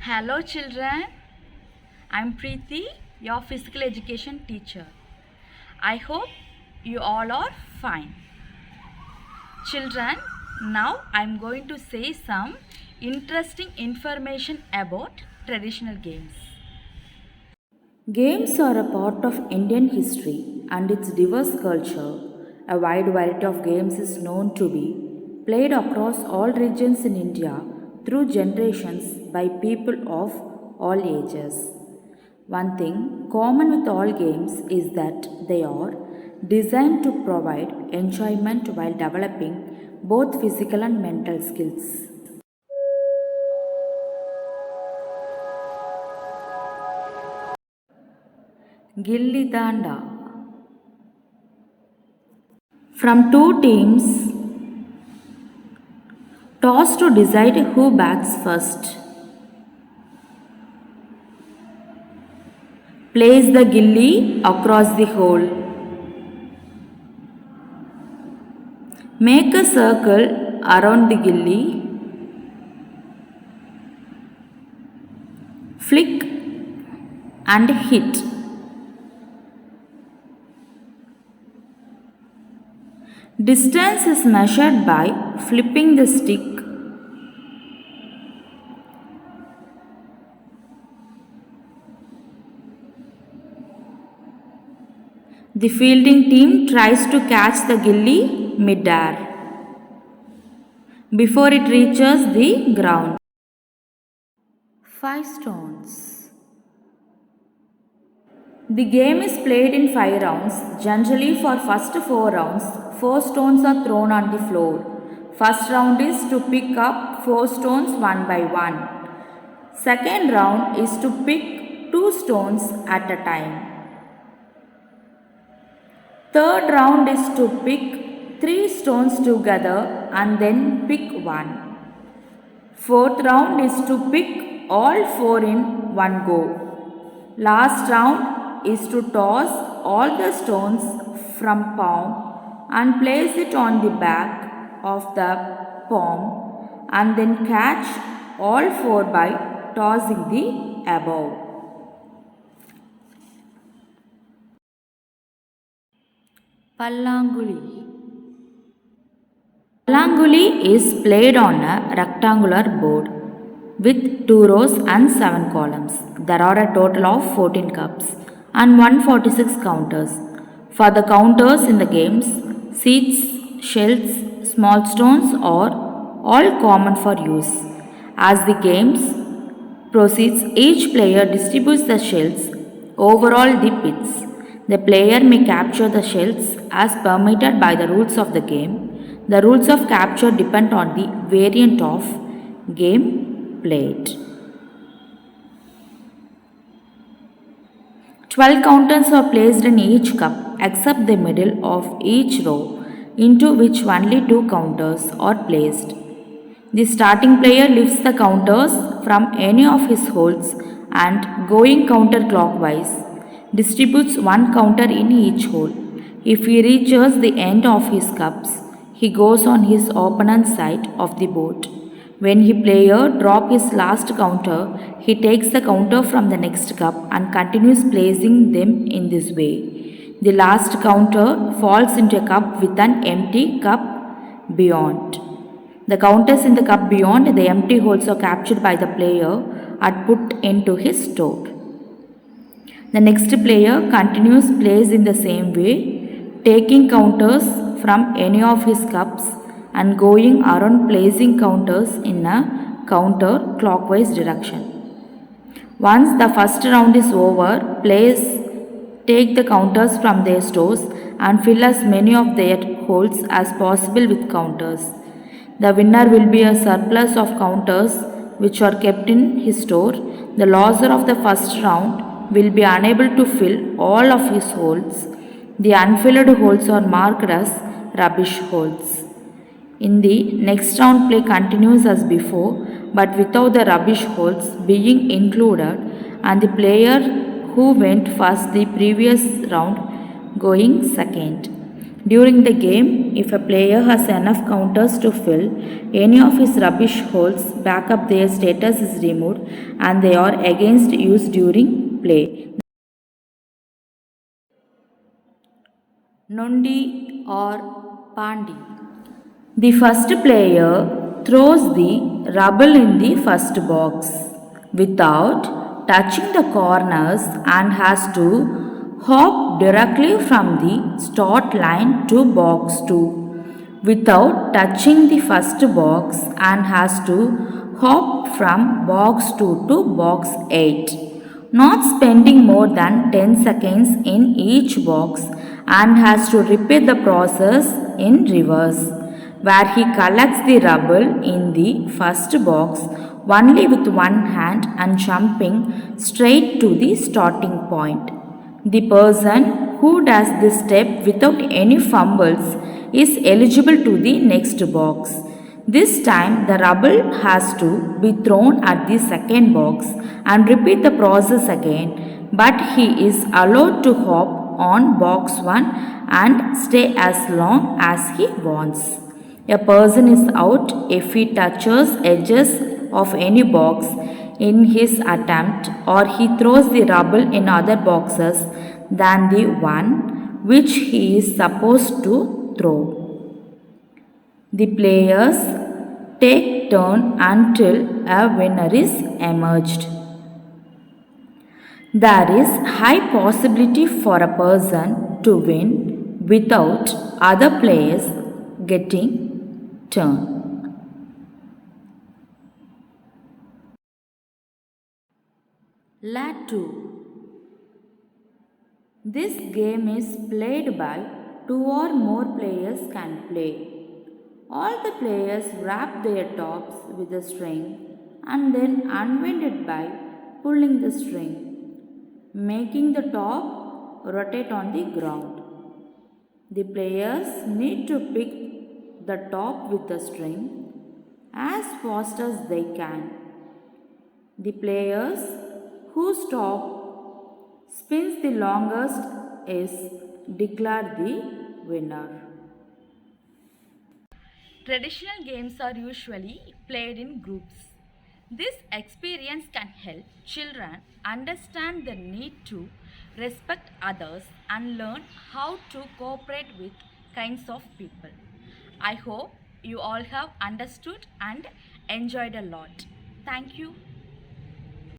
Hello children, I'm Preeti, your physical education teacher. I hope you all are fine. Children, now I'm going to say some interesting information about traditional games. Games are a part of Indian history and its diverse culture. A wide variety of games is known to be played across all regions in India through generations by people of all ages. One thing common with all games is that they are designed to provide enjoyment while developing both physical and mental skills. Gilli Danda. From two teams, toss to decide who bats first. Place the gilli across the hole. Make a circle around the gilli. Flick and hit. Distance is measured by flipping the stick. The fielding team tries to catch the gilli mid-air before it reaches the ground. 5 stones. The game is played in 5 rounds. Generally for first 4 rounds, 4 stones are thrown on the floor. First round is to pick up 4 stones one by one. Second round is to pick 2 stones at a time. Third round is to pick 3 stones together and then pick one. Fourth round is to pick all 4 in one go. Last round is to toss all the stones from palm and place it on the back of the palm and then catch all 4 by tossing the above. Pallanguli. Pallanguli is played on a rectangular board with 2 rows and 7 columns. There are a total of 14 cups and 146 counters. For the counters in the games, seeds, shells, small stones are all common for use. As the games proceeds, each player distributes the shells over all the pits. The player may capture the shells as permitted by the rules of the game. The rules of capture depend on the variant of game played. 12 counters are placed in each cup except the middle of each row into which only 2 counters are placed. The starting player lifts the counters from any of his holes and going counterclockwise distributes 1 counter in each hole. If he reaches the end of his cups, he goes on his opponent's side of the board. When the player drops his last counter, he takes the counter from the next cup and continues placing them in this way. The last counter falls into a cup with an empty cup beyond. The counters in the cup beyond the empty holes are captured by the player and put into his store. The next player continues plays in the same way, taking counters from any of his cups and going around placing counters in a counter clockwise direction. Once the first round is over, players take the counters from their stores and fill as many of their holes as possible with counters. The winner will be a surplus of counters which are kept in his store. The loser of the first round will be unable to fill all of his holes. The unfilled holes are marked as rubbish holes. In the next round, play continues as before, but without the rubbish holes being included, and the player who went first the previous round going second. During the game, if a player has enough counters to fill, any of his rubbish holes back up their status is removed and they are against use during play. Nondi or Pandi. The first player throws the rubble in the first box without touching the corners and has to hop directly from the start line to box 2 without touching the first box and has to hop from box 2 to box 8, not spending more than 10 seconds in each box and has to repeat the process in reverse, where he collects the rubble in the first box only with one hand and jumping straight to the starting point. The person who does this step without any fumbles is eligible to the next box. This time the rubble has to be thrown at the second box and repeat the process again, but he is allowed to hop on box 1 and stay as long as he wants. A person is out if he touches edges of any box in his attempt or he throws the rubble in other boxes than the one which he is supposed to throw. The players take turn until a winner is emerged. There is high possibility for a person to win without other players getting turn. Latu. This game is played by 2 or more players can play. All the players wrap their tops with a string and then unwind it by pulling the string, making the top rotate on the ground. The players need to pick the top with the string as fast as they can. The players whose top spins the longest is declared the winner. Traditional games are usually played in groups. This experience can help children understand the need to respect others and learn how to cooperate with kinds of people. I hope you all have understood and enjoyed a lot. Thank you.